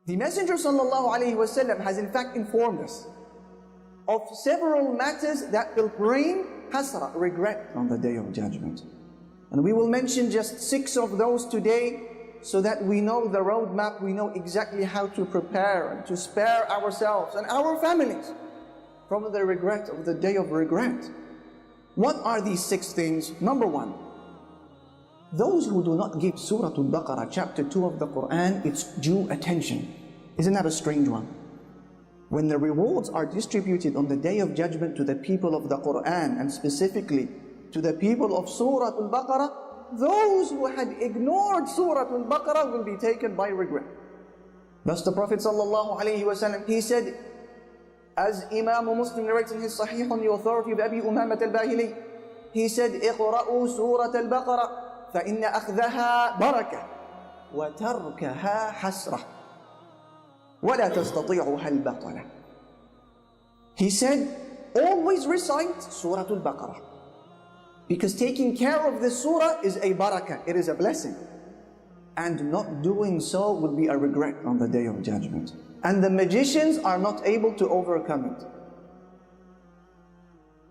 The Messenger ﷺ has in fact informed us of several matters that will bring hasra, regret, on the Day of Judgment. And we will mention just 6 of those today so that we know the roadmap, we know exactly how to prepare and to spare ourselves and our families from the regret of the Day of Regret. What are these 6 things? Number 1, those who do not give Surah Al-Baqarah, chapter 2 of the Quran, its due attention. Isn't that a strange one? When the rewards are distributed on the Day of Judgment to the people of the Quran, and specifically to the people of Surah Al-Baqarah, those who had ignored Surah Al-Baqarah will be taken by regret. Thus the Prophet ﷺ, he said, as Imam Muslim narrates in his Sahih on the authority of Abi Umamat al-Bahili, he said, اقرأوا سورة البقرة فإن أخذها بركة وتركها حسرة ولا تستطيعها البطلة. He said, always recite Surah Al-Baqarah, because taking care of this surah is a barakah, it is a blessing. And not doing so will be a regret on the Day of Judgment. And the magicians are not able to overcome it.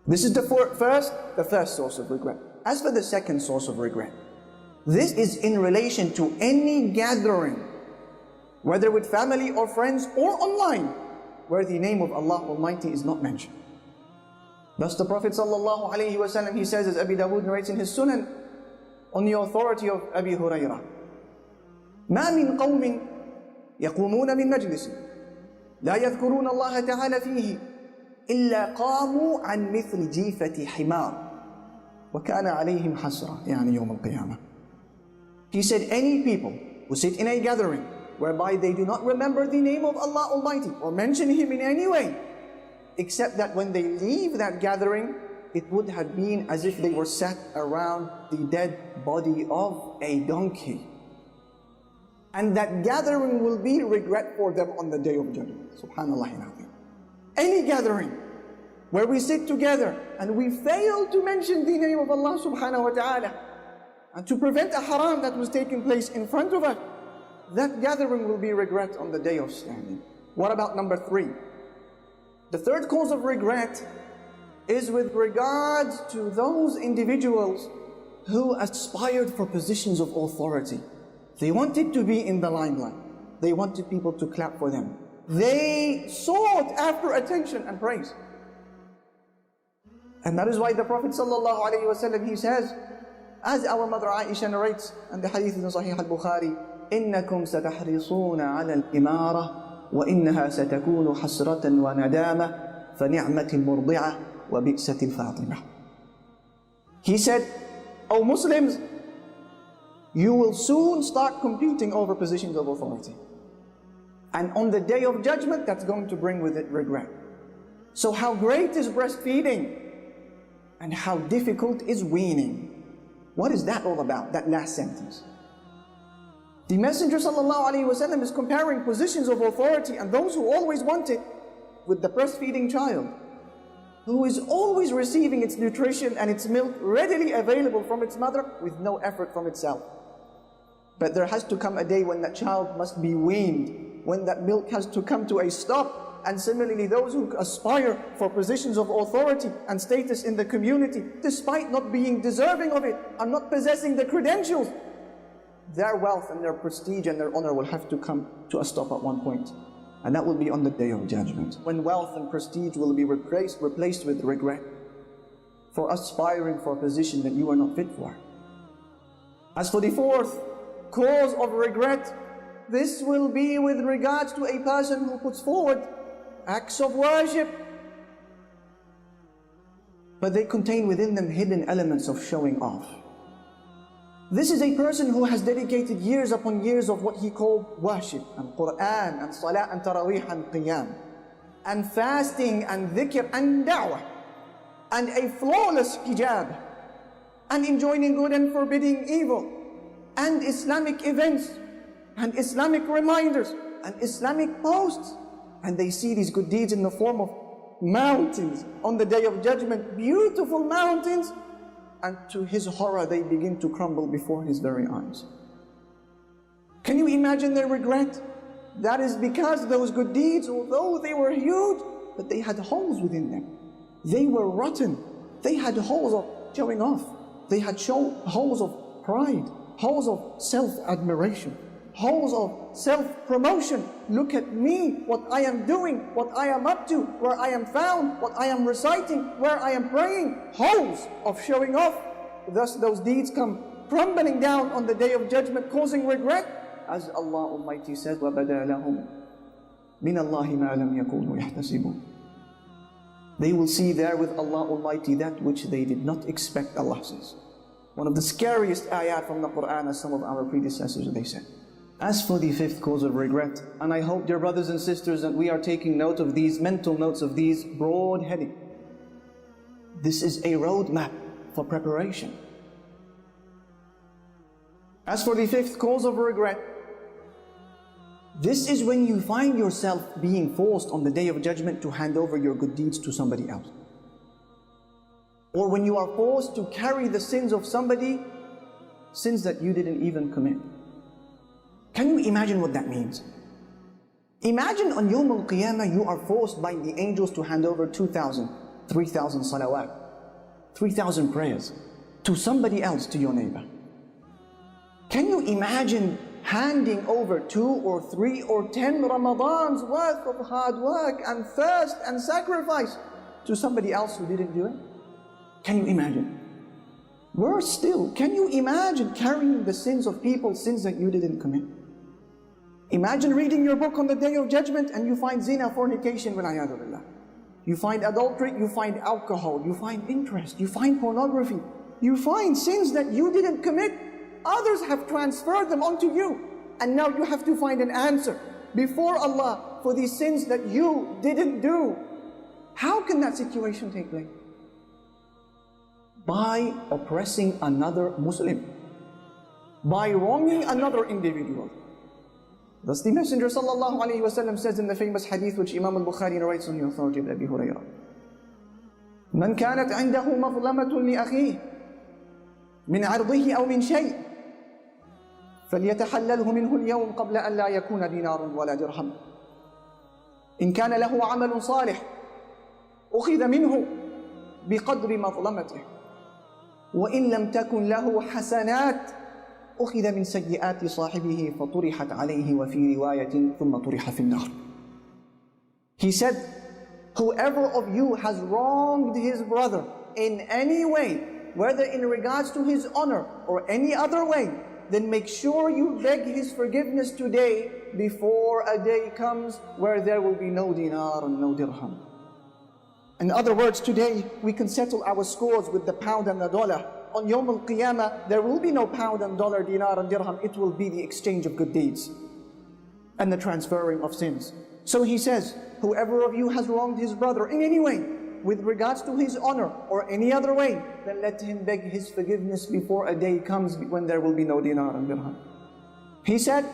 This is the first source of regret. As for the second source of regret, this is in relation to any gathering, whether with family or friends or online, where the name of Allah Almighty is not mentioned. Thus the Prophet ﷺ, he says, as Abi Dawood narrates in his Sunan, on the authority of Abi Hurairah, ما من قوم يقومون من مجلس لا يذكرون الله تعالى فيه إلا قاموا عن مثل جيفة حمار وكان عليهم حسرة يعني يوم القيامة. He said, any people who sit in a gathering whereby they do not remember the name of Allah Almighty or mention Him in any way, except that when they leave that gathering, it would have been as if they were sat around the dead body of a donkey. And that gathering will be regret for them on the Day of Judgment. Subhanallah. Any gathering where we sit together and we fail to mention the name of Allah subhanahu wa ta'ala and to prevent a haram that was taking place in front of us, that gathering will be regret on the Day of Standing. What about number 3? The third cause of regret is with regards to those individuals who aspired for positions of authority. They wanted to be in the limelight. They wanted people to clap for them. They sought after attention and praise. And that is why the Prophet ﷺ, he says, as our mother Aisha narrates, and the hadith is in Sahih al-Bukhari, إِنَّكُمْ سَتَحْرِصُونَ عَلَى الْإِمَارَةِ وَإِنَّهَا سَتَكُونُ حَسْرَةً وَنَدَامَةً فَنِعْمَةِ الْمُرْضِعَةِ وَبِئْسَةِ الْفَاطِمَةِ. He said, O Muslims, you will soon start competing over positions of authority. And on the Day of Judgment, that's going to bring with it regret. So how great is breastfeeding? And how difficult is weaning? What is that all about, that last sentence? The Messenger ﷺ is comparing positions of authority and those who always want it with the breastfeeding child, who is always receiving its nutrition and its milk readily available from its mother with no effort from itself. But there has to come a day when that child must be weaned, when that milk has to come to a stop. And similarly, those who aspire for positions of authority and status in the community, despite not being deserving of it and not possessing the credentials, their wealth and their prestige and their honor will have to come to a stop at one point. And that will be on the Day of Judgment, when wealth and prestige will be replaced with regret for aspiring for a position that you are not fit for. As for the fourth cause of regret, this will be with regards to a person who puts forward acts of worship, but they contain within them hidden elements of showing off. This is a person who has dedicated years upon years of what he called worship, and Quran, and Salah, and Taraweeh, and Qiyam, and fasting, and dhikr, and da'wah, and a flawless hijab, and enjoining good and forbidding evil, and Islamic events, and Islamic reminders, and Islamic posts. And they see these good deeds in the form of mountains on the Day of Judgment, beautiful mountains, and to his horror they begin to crumble before his very eyes. Can you imagine their regret? That is because those good deeds, although they were huge, but they had holes within them. They were rotten. They had holes of showing off. They had holes of pride, holes of self-admiration, holes of self-promotion. Look at me, what I am doing, what I am up to, where I am found, what I am reciting, where I am praying. Holes of showing off. Thus those deeds come crumbling down on the Day of Judgment, causing regret. As Allah Almighty says, وَبَدَى لَهُمْ مِنَ اللَّهِ مَا لَمْ يَكُونُوا يَحْتَسِبُونَ. They will see there with Allah Almighty that which they did not expect, Allah says. One of the scariest ayat from the Quran, as some of our predecessors, they said. As for the fifth cause of regret, and I hope, dear brothers and sisters, that we are taking note of these, mental notes of these broad heading. This is a roadmap for preparation. As for the fifth cause of regret, this is when you find yourself being forced on the Day of Judgment to hand over your good deeds to somebody else. Or when you are forced to carry the sins of somebody, sins that you didn't even commit. Can you imagine what that means? Imagine on Yawm al-Qiyamah you are forced by the angels to hand over 2,000, 3,000 salawat, 3,000 prayers to somebody else, to your neighbor. Can you imagine handing over 2 or 3 or 10 Ramadans worth of hard work and thirst and sacrifice to somebody else who didn't do it? Can you imagine? Worse still, can you imagine carrying the sins of people, sins that you didn't commit? Imagine reading your book on the Day of Judgment and you find zina, fornication, وَالْعِيَاذُ بِاللَّهِ. You find adultery, you find alcohol, you find interest, you find pornography, you find sins that you didn't commit. Others have transferred them onto you, and now you have to find an answer before Allah for these sins that you didn't do. How can that situation take place? By oppressing another Muslim, by wronging another individual. Thus the Messenger sallallahu alaihi wasallam says in the famous hadith which Imam al-Bukhari narrates on the authority of Abi Hurairah, "Man kanat indahu mazlamatun li akhihi min 'irdihi aw min shay' فليتحلله منه اليوم قبل أن لا يكون دينار ولا درهم. إن كان له عمل صالح أخذ منه بقدر مظلمته وإن لم تكن له حسنات أخذ من سيئات صاحبه فطرحت عليه وفي رواية ثم طرح في النار." He said, whoever of you has wronged his brother in any way, whether in regards to his honor or any other way, then make sure you beg his forgiveness today before a day comes where there will be no dinar and no dirham. In other words, today we can settle our scores with the pound and the dollar. On Yawm al-Qiyamah, there will be no pound and dollar, dinar and dirham. It will be the exchange of good deeds and the transferring of sins. So he says, whoever of you has wronged his brother in any way, with regards to his honor or any other way, then let him beg his forgiveness before a day comes when there will be no dinar and dirham. He said,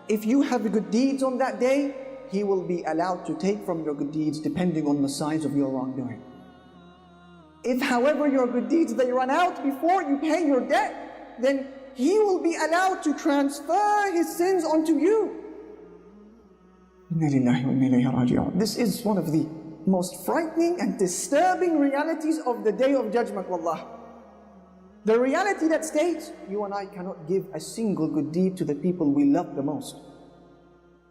if you have good deeds on that day, he will be allowed to take from your good deeds depending on the size of your wrongdoing. If however your good deeds, they run out before you pay your debt, then he will be allowed to transfer his sins onto you. This is one of the most frightening and disturbing realities of the Day of Judgment, wallah. The reality that states, you and I cannot give a single good deed to the people we love the most.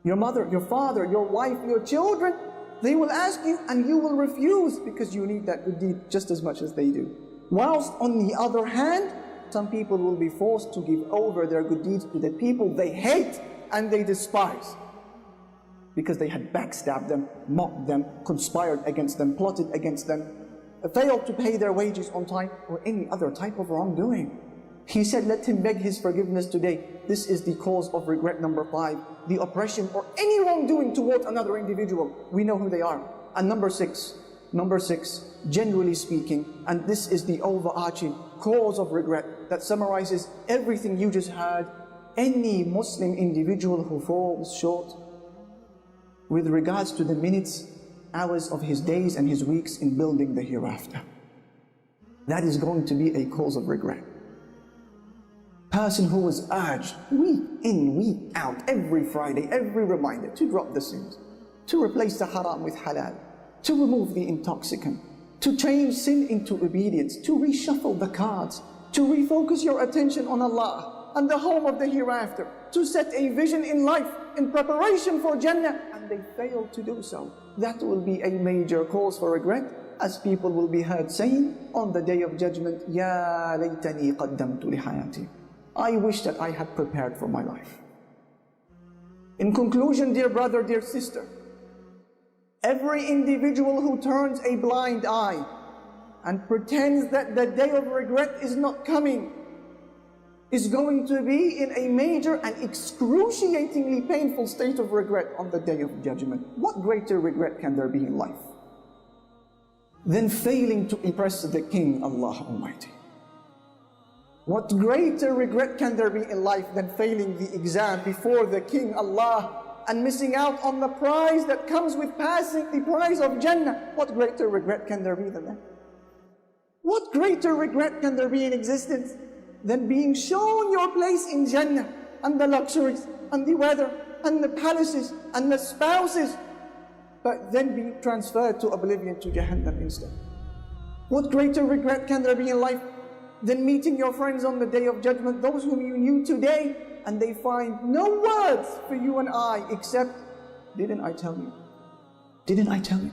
Your mother, your father, your wife, your children, they will ask you and you will refuse because you need that good deed just as much as they do. Whilst on the other hand, some people will be forced to give over their good deeds to the people they hate and they despise, because they had backstabbed them, mocked them, conspired against them, plotted against them, failed to pay their wages on time, or any other type of wrongdoing. He said, let him beg his forgiveness today. This is the cause of regret number 5, the oppression or any wrongdoing towards another individual. We know who they are. And number six, generally speaking, and this is the overarching cause of regret that summarizes everything you just heard, any Muslim individual who falls short with regards to the minutes, hours of his days and his weeks in building the hereafter. That is going to be a cause of regret. person who was urged week in, week out, every Friday, every reminder to drop the sins, to replace the haram with halal, to remove the intoxicant, to change sin into obedience, to reshuffle the cards, to refocus your attention on Allah and the home of the hereafter, to set a vision in life in preparation for Jannah, and they failed to do so. That will be a major cause for regret, as people will be heard saying on the Day of Judgment, Ya laytani qaddamtu li hayati. I wish that I had prepared for my life. In conclusion, dear brother, dear sister, every individual who turns a blind eye and pretends that the day of regret is not coming is going to be in a major and excruciatingly painful state of regret on the Day of Judgment. What greater regret can there be in life than failing to impress the King, Allah Almighty? What greater regret can there be in life than failing the exam before the King, Allah, and missing out on the prize that comes with passing the prize of Jannah? What greater regret can there be than that? What greater regret can there be in existence than being shown your place in Jannah and the luxuries and the weather and the palaces and the spouses, but then being transferred to oblivion, to Jahannam instead? What greater regret can there be in life than meeting your friends on the Day of Judgment, those whom you knew today, and they find no words for you and I except, didn't I tell you? Didn't I tell you?